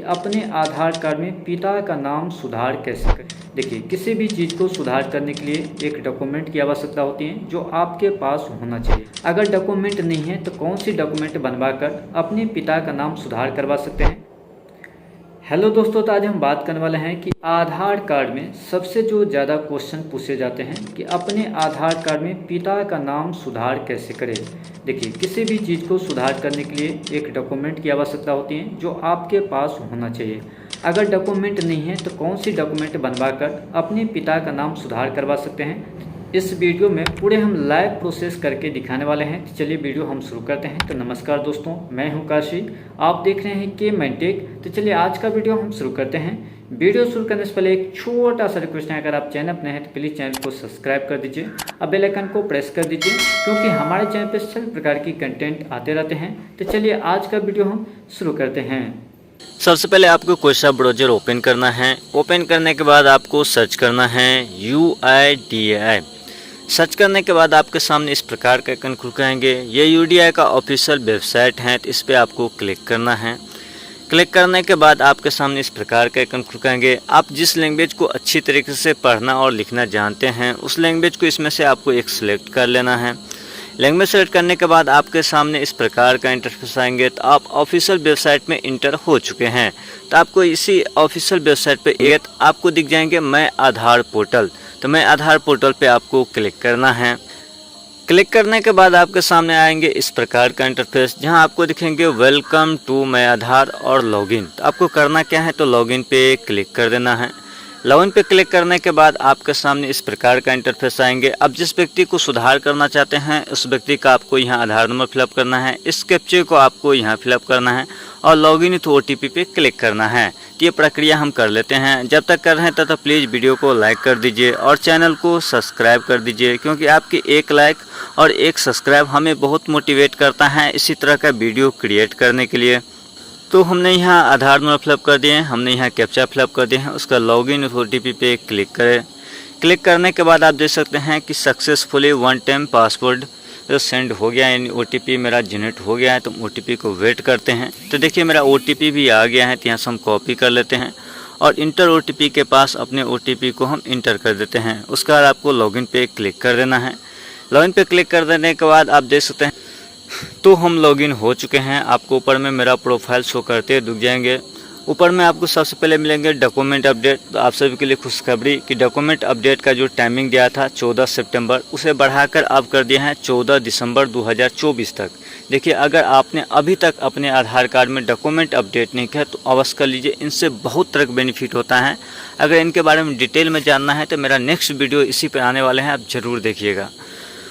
कि अपने आधार कार्ड में पिता का नाम सुधार कैसे करें। देखिए, किसी भी चीज़ को सुधार करने के लिए एक डॉक्यूमेंट की आवश्यकता होती है जो आपके पास होना चाहिए। अगर डॉक्यूमेंट नहीं है तो कौन सी डॉक्यूमेंट बनवाकर अपने पिता का नाम सुधार करवा सकते हैं। हेलो दोस्तों, तो आज हम बात करने वाले हैं कि आधार कार्ड में सबसे जो ज़्यादा क्वेश्चन पूछे जाते हैं कि अपने आधार कार्ड में पिता का नाम सुधार कैसे करें। देखिए, किसी भी चीज़ को सुधार करने के लिए एक डॉक्यूमेंट की आवश्यकता होती है जो आपके पास होना चाहिए। अगर डॉक्यूमेंट नहीं है तो कौन सी डॉक्यूमेंट बनवाकर अपने पिता का नाम सुधार करवा सकते हैं। इस वीडियो में पूरे हम लाइव प्रोसेस करके दिखाने वाले हैं। तो चलिए वीडियो हम शुरू करते हैं। तो नमस्कार दोस्तों, मैं हूं काशी, आप देख रहे हैं के मैनटेक। तो चलिए आज का वीडियो हम शुरू करते हैं। वीडियो शुरू करने से पहले एक छोटा सा रिक्वेस्ट है, अगर आप चैनल पर नए हैं तो प्लीज़ चैनल को सब्सक्राइब कर दीजिए और बेल आइकन को प्रेस कर दीजिए, क्योंकि हमारे चैनल पर सभी प्रकार की कंटेंट आते रहते हैं। तो चलिए आज का वीडियो हम शुरू करते हैं। सबसे पहले आपको कोई सा ब्राउज़र ओपन करना है। ओपन करने के बाद आपको सर्च करना है UIDAI। सर्च करने के बाद आपके सामने इस प्रकार का आइकन खुल जाएंगे। ये UIDAI का ऑफिशियल वेबसाइट है, तो इस पर आपको क्लिक करना है। क्लिक करने के बाद आपके सामने इस प्रकार का आइकन खुल जाएंगे। आप जिस लैंग्वेज को अच्छी तरीके से पढ़ना और लिखना जानते हैं उस लैंग्वेज को इसमें से आपको एक सिलेक्ट कर लेना है। लैंग्वेज सेलेक्ट करने के बाद आपके सामने इस प्रकार का इंटरफेस आएंगे। तो आप ऑफिशियल वेबसाइट में इंटर हो चुके हैं। तो आपको इसी ऑफिशियल वेबसाइट पे आपको दिख जाएंगे मैं आधार पोर्टल। तो मैं आधार पोर्टल पे आपको क्लिक करना है। क्लिक करने के बाद आपके सामने आएंगे इस प्रकार का इंटरफेस, जहां आपको दिखेंगे वेलकम टू मैं आधार और लॉगिन। तो आपको करना क्या है, तो लॉगिन पे क्लिक कर देना है। लॉगिन पे क्लिक करने के बाद आपके सामने इस प्रकार का इंटरफेस आएंगे। अब जिस व्यक्ति को सुधार करना चाहते हैं उस व्यक्ति का आपको यहाँ आधार नंबर फिलअप करना है। इस कैप्चे को आपको यहाँ फिलअप करना है और लॉगिन विथ OTP पे क्लिक करना है। तो ये प्रक्रिया हम कर लेते हैं। जब तक कर रहे हैं तब तक प्लीज़ वीडियो को लाइक कर दीजिए और चैनल को सब्सक्राइब कर दीजिए, क्योंकि आपकी एक लाइक और एक सब्सक्राइब हमें बहुत मोटिवेट करता है इसी तरह का वीडियो क्रिएट करने के लिए। तो हमने यहाँ आधार नंबर फिलअप कर दिए हैं, हमने यहाँ कैप्चा फिलअप कर दिए हैं। उसका लॉगिन OTP पे क्लिक करें। क्लिक करने के बाद आप देख सकते हैं कि सक्सेसफुली 1 टाइम पासवर्ड सेंड हो गया, यानी OTP मेरा जनरेट हो गया है। तो OTP को वेट करते हैं। तो देखिए मेरा OTP भी आ गया है, तो यहाँ से हम कॉपी कर लेते हैं और इंटर OTP के पास अपने OTP को हम इंटर कर देते हैं। उसके बाद आपको लॉगिन पे क्लिक कर देना है। लॉगिन पे क्लिक कर देने के बाद आप देख सकते हैं तो हम लॉगिन हो चुके हैं। आपको ऊपर में मेरा प्रोफाइल शो करते दिख जाएंगे। ऊपर में आपको सबसे पहले मिलेंगे डॉक्यूमेंट अपडेट। तो आप सभी के लिए खुशखबरी कि डॉक्यूमेंट अपडेट का जो टाइमिंग दिया था 14 सितंबर, उसे बढ़ाकर आप कर दिए हैं 14 दिसंबर 2024 तक। देखिए, अगर आपने अभी तक अपने आधार कार्ड में डॉक्यूमेंट अपडेट नहीं किया तो अवश्य कर लीजिए। इनसे बहुत तरह का बेनिफिट होता है। अगर इनके बारे में डिटेल में जानना है तो मेरा नेक्स्ट वीडियो इसी पर आने वाले हैं, आप ज़रूर देखिएगा।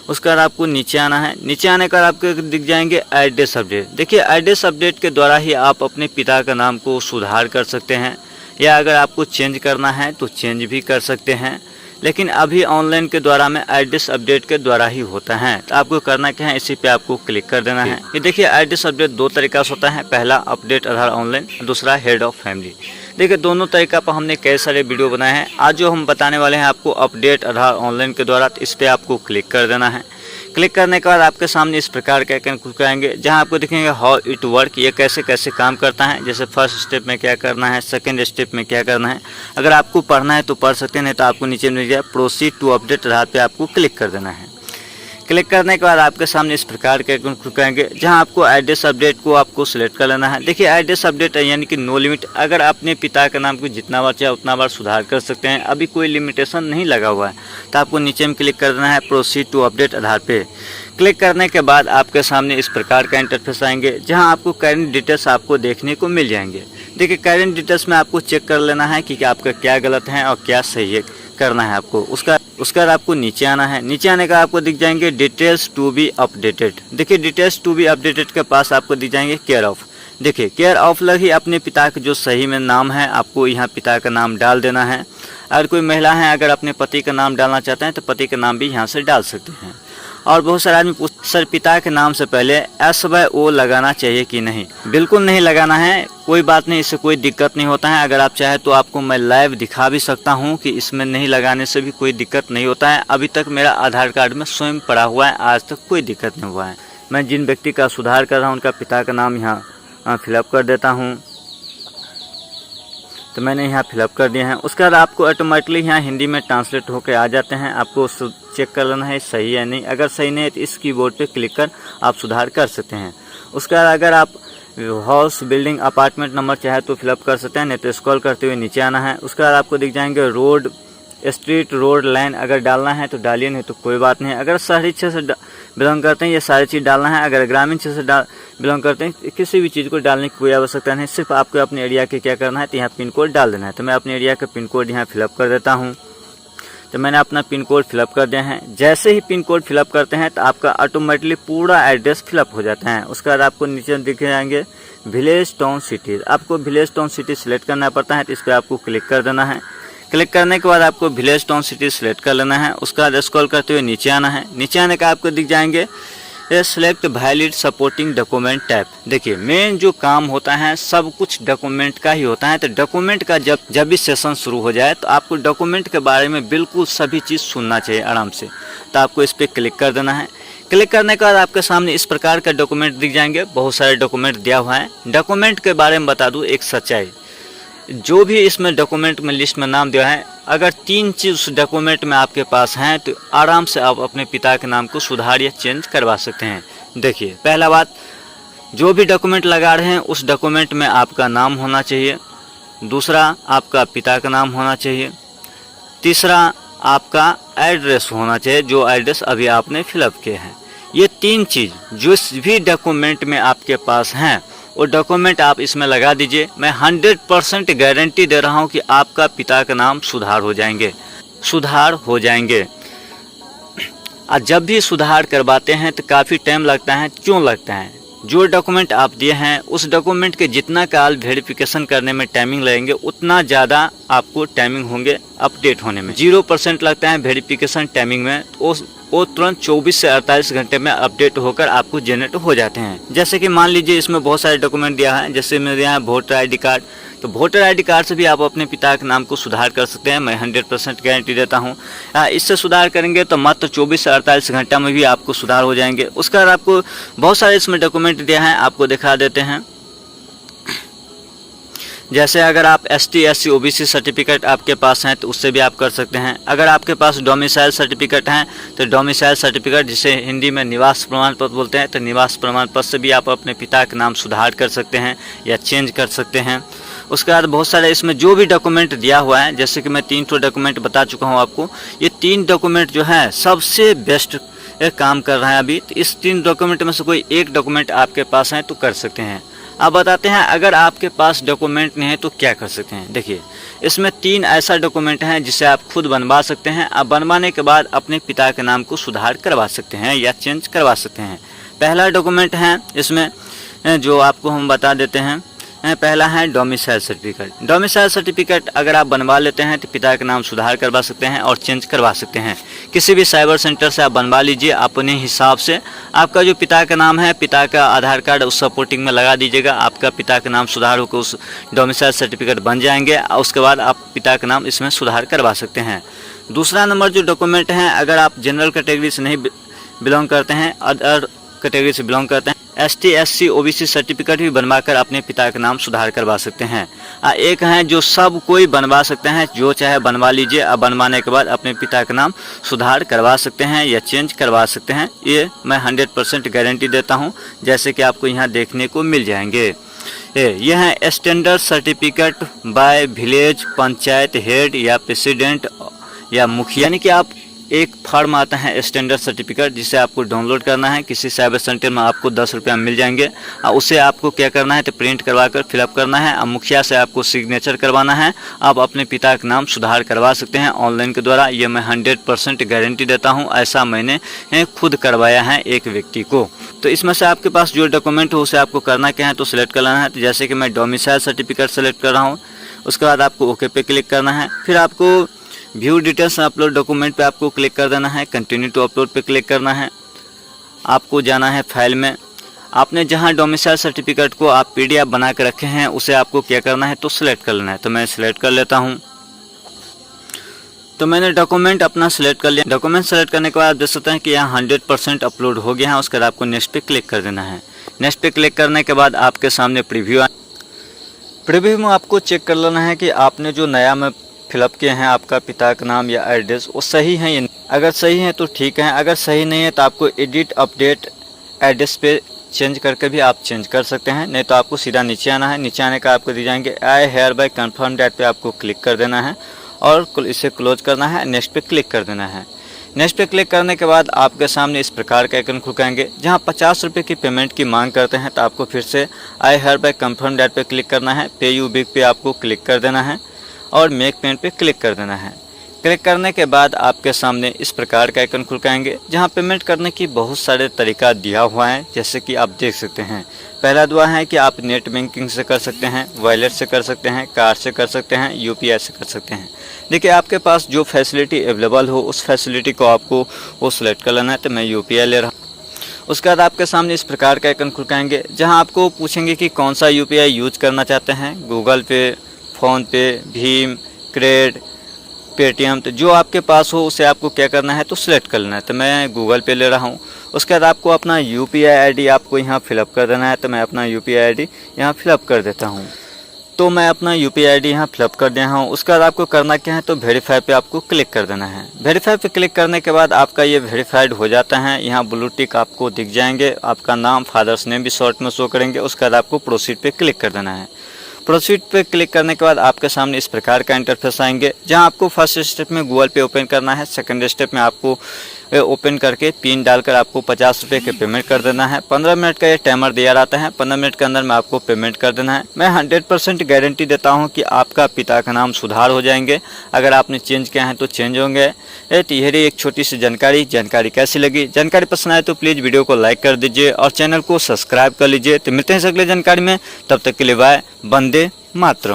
उसके बाद आपको नीचे आना है। नीचे आने का आपको दिख जाएंगे एड्रेस अपडेट। देखिए, एड्रेस अपडेट के द्वारा ही आप अपने पिता का नाम को सुधार कर सकते हैं, या अगर आपको चेंज करना है तो चेंज भी कर सकते हैं। लेकिन अभी ऑनलाइन के द्वारा में एड्रेस अपडेट के द्वारा ही होता है। तो आपको करना क्या है, इसी पे आपको क्लिक कर देना है। ये देखिए, एड्रेस अपडेट 2 तरीका से होता है। पहला अपडेट आधार ऑनलाइन, दूसरा हेड ऑफ फैमिली। देखिए, दोनों तरीका पर हमने कई सारे वीडियो बनाए हैं। आज जो हम बताने वाले हैं आपको अपडेट आधार ऑनलाइन के द्वारा, तो इस पर आपको क्लिक कर देना है। क्लिक करने के बाद आपके सामने इस प्रकार के आइकन खुल जाएंगे, जहां आपको दिखेंगे हाउ इट वर्क, ये कैसे कैसे काम करता है। जैसे फर्स्ट स्टेप में क्या करना है, सेकंड स्टेप में क्या करना है। अगर आपको पढ़ना है तो पढ़ सकते हैं, नहीं तो आपको नीचे मिल जाए प्रोसीड टू अपडेट आधार पे आपको क्लिक कर देना है। क्लिक करने के बाद आपके सामने इस प्रकार के आइकन खुल जाएंगे, जहां आपको एड्रेस अपडेट को आपको सिलेक्ट कर लेना है। देखिए, एड्रेस अपडेट यानी कि नो लिमिट। अगर अपने पिता के नाम को जितना बार चाहे उतना बार सुधार कर सकते हैं, अभी कोई लिमिटेशन नहीं लगा हुआ है। तो आपको नीचे में क्लिक कर देना है प्रोसीड टू अपडेट आधार पे। क्लिक करने के बाद आपके सामने इस प्रकार का इंटरफेस आएंगे, जहां आपको करेंट डिटेल्स आपको देखने को मिल जाएंगे। देखिए, करेंट डिटेल्स में आपको चेक कर लेना है कि आपका क्या गलत है और क्या सही है करना है आपको। उसका बाद आपको नीचे आना है। नीचे आने का आपको दिख जाएंगे डिटेल्स टू बी अपडेटेड। देखिए, डिटेल्स टू बी अपडेटेड के पास आपको दिख जाएंगे केयर ऑफ। देखिए, केयर ऑफ लगी अपने पिता का जो सही में नाम है, आपको यहाँ पिता का नाम डाल देना है। अगर कोई महिला है, अगर अपने पति का नाम डालना चाहते हैं तो पति का नाम भी यहाँ से डाल सकते हैं। और बहुत सारे आदमी सर पिता के नाम से पहले SYO लगाना चाहिए कि नहीं। बिल्कुल नहीं लगाना है, कोई बात नहीं, इससे कोई दिक्कत नहीं होता है। अगर आप चाहे तो आपको मैं लाइव दिखा भी सकता हूं कि इसमें नहीं लगाने से भी कोई दिक्कत नहीं होता है। अभी तक मेरा आधार कार्ड में स्वयं पड़ा हुआ है, आज तक कोई दिक्कत नहीं हुआ है। मैं जिन व्यक्ति का सुधार कर रहा हूँ उनका पिता का नाम यहाँ फिलअप कर देता हूँ। तो मैंने यहाँ फिलअप कर दिया है। उसके बाद आपको ऑटोमेटिकली यहाँ हिंदी में ट्रांसलेट होकर आ जाते हैं। आपको चेक कर लेना है सही है नहीं, अगर सही नहीं है तो इस कीबोर्ड पे क्लिक कर आप सुधार कर सकते हैं। उसके बाद अगर आप हाउस, बिल्डिंग, अपार्टमेंट नंबर चाहे तो फिलअप कर सकते हैं, नहीं तो स्क्रॉल करते हुए नीचे आना है। उसके बाद आपको दिख जाएंगे रोड, स्ट्रीट, रोड, लाइन, अगर डालना है तो डालिए, नहीं तो कोई बात नहीं। अगर शहरी क्षेत्र से बिलोंग करते हैं ये सारी चीज़ डालना है। अगर ग्रामीण क्षेत्र से बिलोंग करते हैं किसी भी चीज़ को डालने की कोई आवश्यकता नहीं, सिर्फ आपको अपने एरिया के क्या करना है तो यहाँ पिन कोड डाल देना है। तो मैं अपने एरिया का पिन कोड यहाँ फिलअप कर देता हूँ। तो मैंने अपना पिन कोड फिलअप कर दिया है। जैसे ही पिन कोड फिलअप करते हैं तो आपका ऑटोमेटिकली पूरा एड्रेस फिलअप हो जाता है। उसके बाद आपको नीचे दिख जाएंगे विलेज, टाउन, सिटी। आपको विलेज, टाउन, सिटी सिलेक्ट करना पड़ता है, तो इस पर आपको क्लिक कर देना है। क्लिक करने के बाद आपको विलेज, टाउन, सिटी सिलेक्ट कर लेना है। उसके बाद स्क्रॉल करते हुए नीचे आना है। नीचे आने का आपको दिख जाएंगे ये select valid supporting document type. देखिए मेन जो काम होता है सब कुछ डॉक्यूमेंट का ही होता है। तो डॉक्यूमेंट का जब भी सेशन शुरू हो जाए तो आपको डॉक्यूमेंट के बारे में बिल्कुल सभी चीज़ सुनना चाहिए आराम से। तो आपको इस पर क्लिक कर देना है। क्लिक करने के बाद आपके सामने इस प्रकार का डॉक्यूमेंट दिख जाएंगे। बहुत सारे डॉक्यूमेंट दिया हुआ है। डॉक्यूमेंट के बारे में बता दूँ एक सच्चाई, जो भी इसमें डॉक्यूमेंट में लिस्ट में नाम दिया है, अगर 3 चीज़ उस डॉक्यूमेंट में आपके पास हैं तो आराम से आप अपने पिता के नाम को सुधार या चेंज करवा सकते हैं। देखिए पहला बात, जो भी डॉक्यूमेंट लगा रहे हैं उस डॉक्यूमेंट में आपका नाम होना चाहिए। दूसरा, आपका पिता का नाम होना चाहिए। तीसरा, आपका एड्रेस होना चाहिए, जो एड्रेस अभी आपने फिलअप किए हैं। ये 3 चीज़ जिस भी डॉक्यूमेंट में आपके पास हैं वो डॉक्यूमेंट आप इसमें लगा दीजिए। मैं 100% गारंटी दे रहा हूँ कि आपका पिता का नाम सुधार हो जाएंगे। और जब भी सुधार करवाते हैं तो काफ़ी टाइम लगता है। क्यों लगता है? जो डॉक्यूमेंट आप दिए हैं उस डॉक्यूमेंट के जितना काल वेरिफिकेशन करने में टाइमिंग लगेंगे उतना ज़्यादा आपको टाइमिंग होंगे अपडेट होने में। 0% लगता है वेरिफिकेशन टाइमिंग में, वो तुरंत 24 से 48 घंटे में अपडेट होकर आपको जनरेट हो जाते हैं। जैसे कि मान लीजिए इसमें बहुत सारे डॉक्यूमेंट दिया है, जैसे मेरे यहाँ वोटर ID कार्ड, तो वोटर ID कार्ड से भी आप अपने पिता के नाम को सुधार कर सकते हैं। मैं 100% गारंटी देता हूँ। इससे सुधार करेंगे तो मात्र 24 से 48 घंटा में भी आपको सुधार हो जाएंगे। उसका आपको बहुत सारे इसमें डॉक्यूमेंट दिया है, आपको दिखा देते हैं। जैसे अगर आप ST SC OBC सर्टिफिकेट आपके पास हैं तो उससे भी आप कर सकते हैं। अगर आपके पास डोमिसाइल सर्टिफिकेट हैं तो डोमिसाइल सर्टिफिकेट, जिसे हिंदी में निवास प्रमाण पत्र बोलते हैं, तो निवास प्रमाण पत्र से भी आप अपने पिता के नाम सुधार कर सकते हैं या चेंज कर सकते हैं। उसके बाद बहुत सारे इसमें जो भी डॉक्यूमेंट दिया हुआ है, जैसे कि मैं 3 डॉक्यूमेंट बता चुका हूँ आपको। ये 3 डॉक्यूमेंट जो है सबसे बेस्ट काम कर रहा है अभी। तो इस 3 डॉक्यूमेंट में से कोई एक डॉक्यूमेंट आपके पास है तो कर सकते हैं। अब बताते हैं अगर आपके पास डॉक्यूमेंट नहीं है तो क्या कर सकते हैं। देखिए इसमें 3 ऐसा डॉक्यूमेंट हैं जिसे आप खुद बनवा सकते हैं। आप बनवाने के बाद अपने पिता के नाम को सुधार करवा सकते हैं या चेंज करवा सकते हैं। पहला डॉक्यूमेंट है इसमें जो आपको हम बता देते हैं। पहला है डोमिसाइल सर्टिफिकेट। डोमिसाइल सर्टिफिकेट अगर आप बनवा लेते हैं तो पिता के नाम सुधार करवा सकते हैं और चेंज करवा सकते हैं। किसी भी साइबर सेंटर से आप बनवा लीजिए अपने हिसाब से। आपका जो पिता का नाम है, पिता का आधार कार्ड उस सपोर्टिंग में लगा दीजिएगा। आपका पिता का नाम सुधार होकर उस डोमिसाइल सर्टिफिकेट बन जाएंगे और उसके बाद आप पिता का नाम इसमें सुधार करवा सकते हैं। दूसरा नंबर जो डॉक्यूमेंट है, अगर आप जनरल कैटेगरी से नहीं बिलोंग करते हैं, अदर कैटेगरी से बिलोंग करते हैं, ST SC OBC सर्टिफिकेट भी बनवाकर अपने पिता का नाम सुधार करवा सकते हैं। एक है जो सब कोई बनवा सकते हैं, जो चाहे बनवा लीजिए। अब बनवाने के बाद अपने पिता का नाम सुधार करवा सकते हैं या चेंज करवा सकते हैं। ये मैं 100% गारंटी देता हूँ, जैसे कि आपको यहाँ देखने को मिल जाएंगे। ये है standard certificate bye village panchayat head या प्रेसिडेंट या मुखिया, यानी कि आप एक फॉर्म आता है स्टैंडर्ड सर्टिफिकेट, जिसे आपको डाउनलोड करना है। किसी साइबर सेंटर में आपको 10 रुपया मिल जाएंगे। उसे आपको क्या करना है तो प्रिंट करवा कर फिलअप करना है। अब मुखिया से आपको सिग्नेचर करवाना है। आप अपने पिता का नाम सुधार करवा सकते हैं ऑनलाइन के द्वारा। ये मैं 100% गारंटी देता हूँ। ऐसा मैंने खुद करवाया है एक व्यक्ति को। तो इसमें से आपके पास जो डॉक्यूमेंट हो उसे आपको करना क्या है तो सिलेक्ट कर लेना है। तो जैसे कि मैं डोमिसाइल सर्टिफिकेट सेलेक्ट कर रहा हूँ, उसके बाद आपको ओके पे क्लिक करना है। फिर आपको व्यू डिटेल्स अपलोड डॉक्यूमेंट पे आपको क्लिक कर देना है। कंटिन्यू टू अपलोड पे क्लिक करना है। आपको जाना है फाइल में। आपने जहां डोमिसाइल सर्टिफिकेट को आप PDF बना के रखे हैं उसे आपको क्या करना है तो सिलेक्ट कर लेना है। तो मैं सिलेक्ट कर लेता हूं। तो मैंने डॉक्यूमेंट अपना सिलेक्ट कर लिया। डॉक्यूमेंट सेलेक्ट करने के बाद आप देख सकते हैं कि यहाँ 100% अपलोड हो गया है। उसके बाद आपको नेक्स्ट पे क्लिक कर देना है। नेक्स्ट पे क्लिक करने के बाद आपके सामने प्रीव्यू में आपको चेक कर लेना है कि आपने जो नया में फिलअप किए हैं आपका पिता का नाम या एड्रेस वो सही है या नहीं। अगर सही है तो ठीक है, अगर सही नहीं है तो आपको एडिट अपडेट एड्रेस पे चेंज करके भी आप चेंज कर सकते हैं, नहीं तो आपको सीधा नीचे आना है। नीचे आने का आपको दी जाएंगे आई हेयर बाय कन्फर्म डेट पे आपको क्लिक कर देना है और इसे क्लोज करना है, नेक्स्ट पे क्लिक कर देना है। नेक्स्ट पे क्लिक करने के बाद आपके सामने इस प्रकार का आइकन खुलकाएंगे जहां 50 रुपये की पेमेंट की मांग करते हैं, तो आपको फिर से आई हेयर बाय कन्फर्म डेट पे क्लिक करना है, पे यू बिग पे आपको क्लिक कर देना है और मेक पेमेंट पे क्लिक कर देना है। क्लिक करने के बाद आपके सामने इस प्रकार का आइकन खुलकाएंगे जहां पेमेंट करने की बहुत सारे तरीका दिया हुआ है, जैसे कि आप देख सकते हैं। पहला दुआ है कि आप नेट बैंकिंग से कर सकते हैं, वॉलेट से कर सकते हैं, कार्ड से कर सकते हैं, यूपीआई से कर सकते हैं। देखिए आपके पास जो फैसिलिटी अवेलेबल हो उस फैसिलिटी को आपको वो सिलेक्ट कर लेना है, तो मैं यूपीआई ले रहा हूँ। उसके बाद आपके सामने इस प्रकार का आइकन खुलकाएंगे जहाँ आपको पूछेंगे कि कौन सा यूपीआई यूज करना चाहते हैं, गूगल पे, फ़ोनपे, भीम, क्रेड, पेटीएम, तो जो आपके पास हो उसे आपको क्या करना है तो सिलेक्ट कर लेना है। तो मैं गूगल पे ले रहा हूँ। उसके बाद आपको अपना यूपीआई आईडी आपको यहाँ फिलअप कर देना है, तो मैं अपना यूपीआई आईडी यहाँ फिलअप कर देता हूँ। तो मैं अपना यूपीआई आईडी यहाँ फिलअप कर दिया हूँ। उसके बाद आपको करना क्या है तो वेरीफाई पे आपको क्लिक कर देना है। वेरीफाई पे क्लिक करने के बाद आपका ये वेरीफाइड हो जाता है। यहाँ ब्लू टिक आपको दिख जाएंगे, आपका नाम, फादर्स नेम भी शॉर्ट में शो करेंगे। उसके बाद आपको प्रोसीड पे क्लिक कर देना है। प्रोसीड पे क्लिक करने के बाद आपके सामने इस प्रकार का इंटरफेस आएंगे जहां आपको फर्स्ट स्टेप में गूगल पे ओपन करना है, सेकंड स्टेप में आपको ओपन करके पिन डालकर आपको 50 रुपये के पेमेंट कर देना है। 15 मिनट का ये टाइमर दिया रहता है, 15 मिनट के अंदर में आपको पेमेंट कर देना है। मैं 100% गारंटी देता हूं कि आपका पिता का नाम सुधार हो जाएंगे। अगर आपने चेंज किया है तो चेंज होंगे। तो यह एक छोटी सी जानकारी कैसी लगी? जानकारी पसंद आए तो प्लीज़ वीडियो को लाइक कर दीजिए और चैनल को सब्सक्राइब कर लीजिए। तो मिलते हैं अगले जानकारी में, तब तक के लिए बाय। वंदे मातरम।